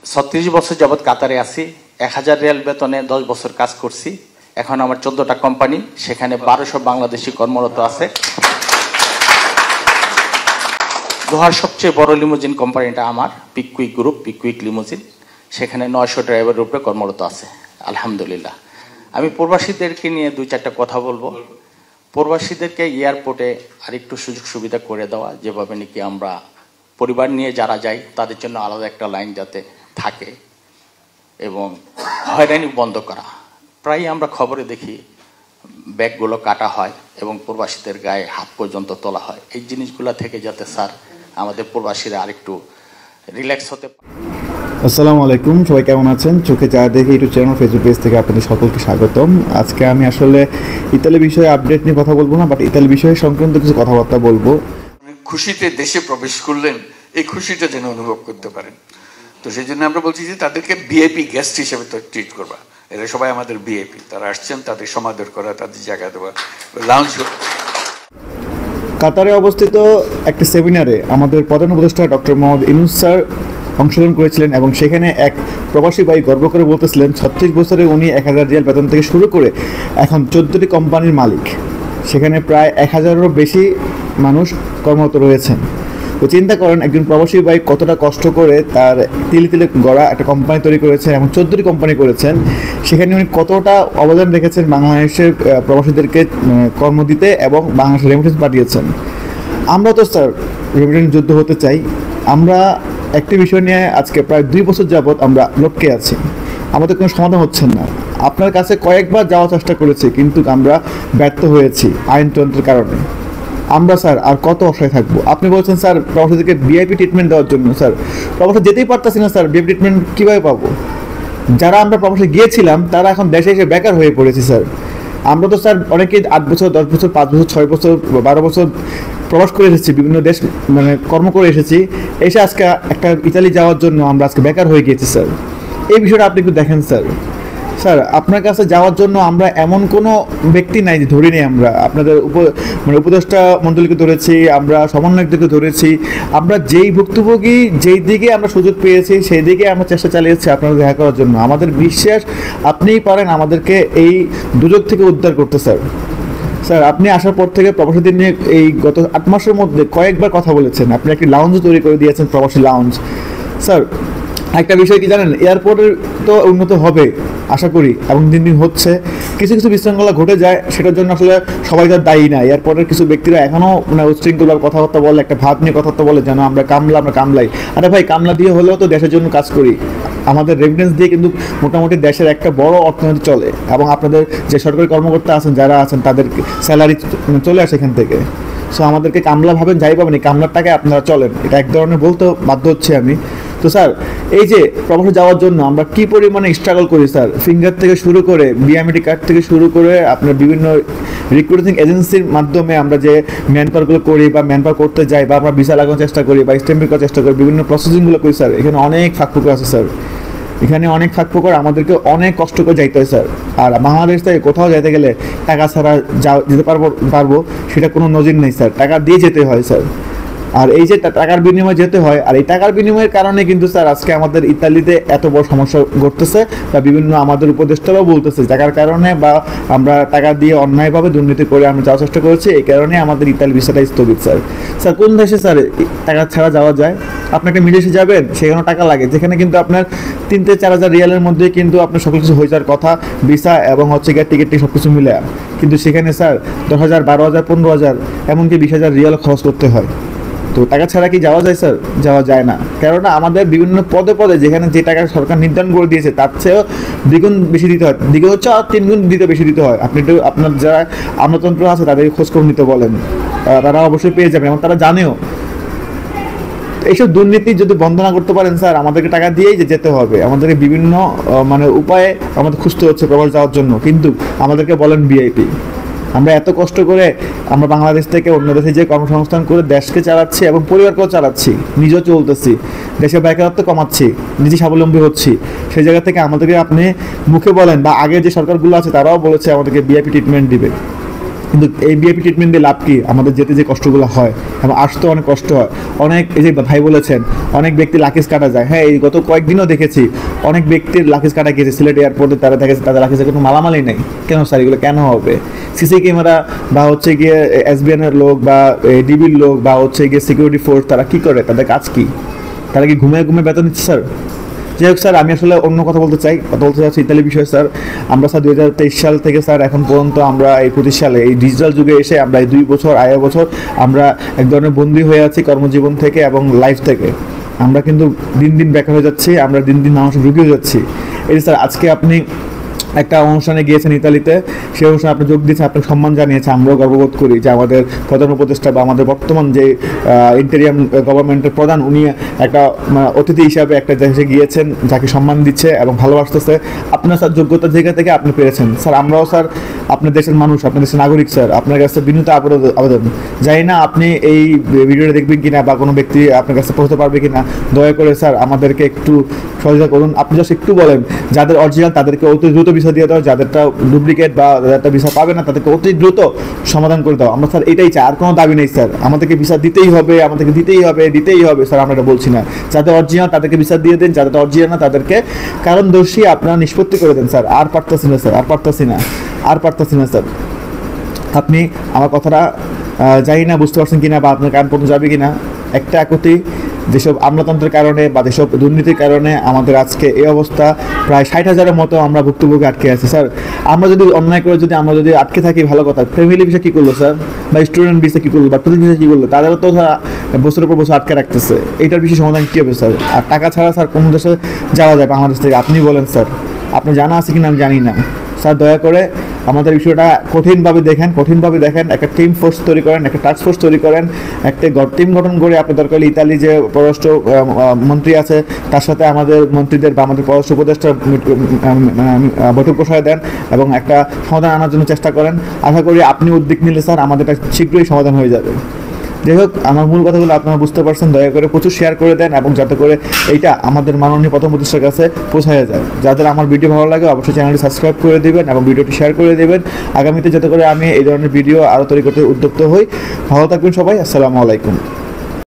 36 বছর যাবৎ কাতারে আছি। 1000 রিয়াল বেতনে 10 বছর কাজ করছি। এখন আমার 14টা কোম্পানি, সেখানে 1200 বাংলাদেশি কর্মরত আছে। দোহার সবচেয়ে বড় লিমুজিন কোম্পানিটা আমার, পিককুইক গ্রুপ, পিককুইক লিমুজিন। সেখানে 900 ড্রাইভারের উপরে কর্মরত আছে, আলহামদুলিল্লাহ। আমি প্রবাসীদেরকে নিয়ে 2-4টা কথা বলবো। প্রবাসীদেরকে এয়ারপোর্টে আরেকটু সুযোগ সুবিধা করে দেওয়া, যেভাবে নাকি আমরা পরিবার নিয়ে যারা যাই তাদের জন্য আলাদা একটা লাইন যাতে থাকে, এবং হয়রানি বন্ধ করা। প্রায় আমরা খবরে দেখি ব্যাগগুলো কাটা হয় এবং প্রবাসীদের গায়ে হাত পর্যন্ত তোলা হয়। এই জিনিসগুলো থেকে যাতে স্যার আমাদের প্রবাসীরা আরেকটু রিল্যাক্স হতে পারে। আসসালামু আলাইকুম, সবাই কেমন আছেন? চোখে যা দেখে ইউটিউব চ্যানেল, ফেসবুক পেজ থেকে আপনাদের সকলকে স্বাগতম। আজকে আমি আসলে ইতালি বিষয়ে আপডেট নিয়ে কথা বলবো না, বাট ইতালি বিষয়ে সংক্রান্ত কিছু কথাবার্তা বলবো। খুশিতে দেশে প্রবেশ করলেন, এই খুশিটা যেন অনুভব করতে পারেন। তো সেই জন্য আমরা বলছি যে তাদেরকে ভিআইপি গেস্ট হিসেবে তো ট্রিট করবা। এরা সবাই আমাদের ভিআইপি, তারা আসছেন, তাদের সমাদর করা, তাদের জায়গা দেওয়া, লাউঞ্জ। কাতারে অবস্থিত একটি সেমিনারে আমাদের প্রধান উপদেষ্টা ডক্টর মোহাম্মদ ইউনূস স্যার অংশগ্রহণ করেছিলেন, এবং সেখানে এক প্রবাসী ভাই গর্ব করে বলতেছিলেন 36 বছরে উনি 1000 রিয়াল বেতন থেকে শুরু করে এখন 14টি কোম্পানির মালিক। সেখানে প্রায় 1000-এরও বেশি মানুষ কর্মরত রয়েছেন। তো চিন্তা করেন একজন প্রবাসী ভাই কতটা কষ্ট করে তার তিলে তিলে গড়া একটা কোম্পানি তৈরি করেছেন এবং 14টি কোম্পানি করেছেন। সেখানে উনি কতটা অবদান রেখেছেন বাংলাদেশের প্রবাসীদেরকে কর্ম দিতে, এবং বাংলাদেশের রেমিটেন্স পাঠিয়েছেন। আমরা তো স্যার রেমিটেন্স যুদ্ধ হতে চাই। আমরা একটি বিষয় নিয়ে আজকে প্রায় 2 বছর যাবৎ আমরা লটকে আছি, আমাদের কোনো সমাধান হচ্ছে না। আপনার কাছে কয়েকবার যাওয়ার চেষ্টা করেছি, কিন্তু আমরা ব্যর্থ হয়েছি আইনতন্ত্রের কারণে। আমরা স্যার আর কত অসহায় থাকবো? আপনি বলছেন স্যার প্রবাসীদেরকে ভিআইপি ট্রিটমেন্ট দেওয়ার জন্য। স্যার প্রবাসে যেতেই পারতেছি না স্যার, ভিআইপি ট্রিটমেন্ট কীভাবে পাবো? যারা আমরা প্রবাসে গিয়েছিলাম তারা এখন দেশে এসে বেকার হয়ে পড়েছি স্যার। আমরা তো স্যার অনেকেই 8 বছর, 10 বছর, 5 বছর, 6 বছর, 12 বছর প্রবাস করে এসেছি, বিভিন্ন দেশ মানে কর্ম করে এসেছি। এসে আজকে একটা ইতালি যাওয়ার জন্য আমরা আজকে বেকার হয়ে গিয়েছি স্যার। এই বিষয়টা আপনি একটু দেখেন স্যার। স্যার আপনার কাছে যাওয়ার জন্য আমরা এমন কোনো ব্যক্তি নাই যে ধরিনি, আমরা আপনাদের উপদেষ্টা মণ্ডলীকে ধরেছি, আমরা সমন্বয়কদেরকে ধরেছি। আমরা যেই ভুক্তভোগী, যেই দিকে আমরা সুযোগ পেয়েছি সেই দিকে আমরা চেষ্টা চালিয়েছি আপনাদের দেখা করার জন্য। আমাদের বিশ্বাস আপনিই পারেন আমাদেরকে এই দুর্যোগ থেকে উদ্ধার করতে স্যার। স্যার আপনি আসার পর থেকে প্রবাসীদের নিয়ে এই গত 8 মাসের মধ্যে কয়েকবার কথা বলেছেন। আপনি একটি লাউঞ্জ তৈরি করে দিয়েছেন, প্রবাসী লাউঞ্জ। স্যার একটা বিষয় কি জানেন, এয়ারপোর্টের তো উন্নত হবে আশা করি, এবং দিন দিন হচ্ছে। কিছু কিছু বিশৃঙ্খলা ঘটে যায়, সেটার জন্য আসলে সবাই তার দায়ী না। এয়ারপোর্টের কিছু ব্যক্তিরা এখনও মানে উচ্ছৃঙ্খলভাবে কথাবার্তা বলে, একটা ভাব নিয়ে কথাবার্তা বলে যেন আমরা কামলাই। আরে ভাই, কামলা দিয়ে হলেও তো দেশের জন্য কাজ করি। আমাদের রেমিটেন্স দিয়ে কিন্তু মোটামুটি দেশের একটা বড় অর্থনীতি চলে, এবং আপনাদের যে সরকারি কর্মকর্তা আছেন যারা আছেন তাদের স্যালারি চলে আসে এখান থেকে। সো আমাদেরকে কামলা ভাবেন, যাই পাবেন, এই কামলার টাকায় আপনারা চলেন, এটা এক ধরনের বলতে বাধ্য হচ্ছে আমি। তো স্যার এই যে প্রবাসে যাওয়ার জন্য আমরা কি পরিমাণে স্ট্রাগল করি স্যার, ফিঙ্গার থেকে শুরু করে বিএমইটি কার্ড থেকে শুরু করে আপনার বিভিন্ন রিক্রুটিং এজেন্সির মাধ্যমে আমরা যে ম্যানপাওয়ারগুলো করি বা ম্যানপাওয়ার করতে যাই, বা আমরা ভিসা লাগানোর চেষ্টা করি বা স্ট্যাম্পিং করার চেষ্টা করি, বিভিন্ন প্রসেসিংগুলো করি স্যার। এখানে অনেক ফাঁকফোকর আছে স্যার, এখানে অনেক ফাঁকফোকর, আমাদেরকে অনেক কষ্ট করে যাইতে হয় স্যার। আর বাংলাদেশ থেকে কোথাও যেতে গেলে টাকা ছাড়া যেতে পারবো সেটা কোনো নজির নেই স্যার, টাকা দিয়ে যেতে হয় স্যার। আর এই যে টাকার বিনিময়ে যেতে হয়, আর এই টাকার বিনিময়ের কারণে কিন্তু স্যার আজকে আমাদের ইতালিতে এত বড় সমস্যা ঘটতেছে, বা বিভিন্ন আমাদের উপদেষ্টারাও বলতেছে টাকার কারণে, বা আমরা টাকা দিয়ে অন্যায়ভাবে দুর্নীতি করে আমরা যাওয়ার চেষ্টা করেছি, এই কারণে আমাদের ইতালি ভিসাটা স্থগিত স্যার। স্যার কোন দেশে স্যার টাকা ছাড়া যাওয়া যায়? আপনি একটা বিদেশে যাবেন, সেখানেও টাকা লাগে, যেখানে কিন্তু আপনার 3 থেকে 4000 রিয়ালের মধ্যে কিন্তু আপনার সকল কিছু হয়ে যাওয়ার কথা, ভিসা এবং হচ্ছে গিয়ে টিকিট সব কিছু মিলে। কিন্তু সেখানে স্যার 10,000, 12,000, 15,000, এমনকি 20,000 রিয়াল খরচ করতে হয়। তো টাকা ছাড়া কি যাওয়া যায় স্যার? যাওয়া যায় না, কেননা আমাদের বিভিন্ন পদে পদে যেখানে যে টাকা সরকার নির্ধারণ করে দিয়েছে তার চেয়েও দ্বিগুণ বেশি দিতে হয়, দ্বিগুণ হচ্ছে আর 3 গুণ বেশি দিতে হয়। আপনি একটু আপনার যারা আমলাতন্ত্র আছে তাদের খোঁজ করে নিতে বলেন, তারা অবশ্যই পেয়ে যাবেন, এবং তারা জানেও। এইসব দুর্নীতি যদি বন্ধ না করতে পারেন স্যার, আমাদেরকে টাকা দিয়েই যেতে হবে, আমাদেরকে বিভিন্ন মানে উপায়ে আমাদের খুঁজতে হচ্ছে প্রবাস যাওয়ার জন্য, কিন্তু আমাদেরকে বলেন ভিআইপি। আমরা এত কষ্ট করে আমরা বাংলাদেশ থেকে অন্য দেশে যে কর্মসংস্থান করে দেশকে চালাচ্ছি এবং পরিবারকেও চালাচ্ছি, নিজেও চলতেছি, দেশে বেকারত্ব কমাচ্ছি, নিজে স্বাবলম্বী হচ্ছি। সেই জায়গা থেকে আমাদেরকে আপনি মুখে বলেন, বা আগে যে সরকারগুলো আছে তারাও বলেছে আমাদেরকে ভিআইপি ট্রিটমেন্ট দিবে, কিন্তু এই বিএপি ট্রিটমেন্ট দিয়ে লাভ কি? আমাদের যেতে যে কষ্টগুলো হয় এবং আসতে অনেক কষ্ট হয়। অনেক, এই যে ভাই বলেছেন, অনেক ব্যক্তি লাকেজ কাটা যায়। হ্যাঁ, এই গত কয়েকদিনও দেখেছি অনেক ব্যক্তির লাকেজ কাটা গিয়েছে সিলেট এয়ারপোর্টে, তারা দেখেছে তাদের লাকেজে কোনো মালামালই নেই। কেন স্যার, এগুলো কেন হবে? সিসি ক্যামেরা বা হচ্ছে গিয়ে এসবিএনের লোক বা ডিবির লোক বা হচ্ছে গিয়ে সিকিউরিটি ফোর্স, তারা কি করে? তাদের কাজ কি? তারা কি ঘুমিয়ে ঘুমিয়ে বেতন দিচ্ছে স্যার? যাই হোক স্যার, আমি আসলে অন্য কথা বলতে চাচ্ছি ইতালি বিষয়ে স্যার। আমরা স্যার 2023 সাল থেকে স্যার এখন পর্যন্ত আমরা এই 25 সালে এই ডিজিটাল যুগে এসে আমরা এই 2 বছর, 2.5 বছর আমরা এক ধরনের বন্দী হয়ে আছি কর্মজীবন থেকে এবং লাইফ থেকে। আমরা কিন্তু দিন দিন বেকার হয়ে যাচ্ছি, আমরা দিন দিন মানুষের রুগী হয়ে যাচ্ছি। এই স্যার, আজকে আপনি একটা অনুষ্ঠানে গিয়েছেন ইতালিতে, সেই অনুষ্ঠানে আপনি যোগ দিয়েছেন, আপনাকে সম্মান জানিয়েছে। আমরাও গর্ববোধ করি যে আমাদের প্রধান উপদেষ্টা বা আমাদের বর্তমান যে ইন্টেরিয়াম গভর্নমেন্টের প্রধান, উনি একটা অতিথি হিসাবে একটা দেশে গিয়েছেন, যাকে সম্মান দিচ্ছে এবং ভালোবাসতেছে। আপনার স্যার যোগ্যতার জায়গা থেকে আপনি পেরেছেন স্যার। আমরাও স্যার আপনার দেশের মানুষ, আপনার দেশের নাগরিক স্যার, আপনার কাছে বিনীত আবেদন, জানি না আপনি এই ভিডিওটা দেখবেন কিনা বা কোনো ব্যক্তি আপনার কাছে পৌঁছতে পারবে কিনা, দয়া করে স্যার আমাদেরকে একটু সহযোগিতা করুন। আপনি জাস্ট একটু বলেন, যাদের অরিজিনাল তাদেরকে অতি দ্রুত ভিসা দিয়ে দাও, যাদেরটা ডুপ্লিকেট বা যাদেরটা ভিসা পাবে না তাদেরকে অতি দ্রুত সমাধান করে দাও। আমরা স্যার এটাই চাই, আর কোনো দাবি নেই স্যার। আমাদেরকে ভিসা দিতেই হবে, আমাদেরকে দিতেই হবে স্যার, আমরা এটা বলছি না। যাদের অরিজিনাল তাদেরকে ভিসা দিয়ে দেন, যাদের অরিজিনাল না তাদেরকে কারণ দোষী আপনারা নিষ্পত্তি করে দেন স্যার। আর পারতেছি না স্যার, আর পারতেছি না স্যার। আপনি আমার কথাটা জানি না বুঝতে পারছেন কিনা বা আপনার কান পর্যন্ত যাবে কিনা। একটা একতি যেসব আমলাতন্ত্রের কারণে বা যেসব দুর্নীতির কারণে আমাদের আজকে এই অবস্থা, প্রায় 60,000-এর মতো আমরা ভুক্তভোগী আটকে আছি স্যার। আমরা যদি অন্যায় করে আমরা যদি আটকে থাকি ভালো কথা, ফ্যামিলি ভিসা কী করলো স্যার, বা স্টুডেন্ট ভিসা কী করলো, বা টুরিস্ট ভিসা কী করলো, তাদেরও তো বছরের পর বছর আটকে রাখতেছে। এইটার বিষয়ে সমাধান কী হবে স্যার? আর টাকা ছাড়া স্যার কোন দেশে যাওয়া যায় বাংলাদেশ থেকে? আপনি বলেন স্যার, আপনার জানা আছে কিনা আমি জানি না স্যার। দয়া করে আমাদের বিষয়টা কঠিনভাবে দেখেন, একটা টিম ফোর্স তৈরি করেন, একটা টাস্ক ফোর্স তৈরি করেন, একটা টিম গঠন করে আপনি দরকার হলে ইতালি যে পররাষ্ট্র মন্ত্রী আছে তার সাথে আমাদের মন্ত্রীদের বা আমাদের পররাষ্ট্র উপদেষ্টা বৈঠক বসায় দেন এবং একটা সমাধান আনার জন্য চেষ্টা করেন। আশা করি আপনি উদ্যোগ নিলে স্যার আমাদের শীঘ্রই সমাধান হয়ে যাবে। যাই হোক, আমার মূল কথাগুলো আপনারা বুঝতে পারছেন। দয়া করে প্রচুর শেয়ার করে দেন এবং যাতে করে এইটা আমাদের মাননীয় প্রথম উপদেষ্টার কাছে পৌঁছায় যায়। যাদের আমার ভিডিও ভালো লাগে অবশ্যই চ্যানেলটি সাবস্ক্রাইব করে দেবেন এবং ভিডিওটি শেয়ার করে দেবেন। আগামীতে যাতে করে আমি এই ধরনের ভিডিও আরও তৈরি করতে উদ্যুক্ত হই। ভালো থাকবেন সবাই। আসসালামু আলাইকুম।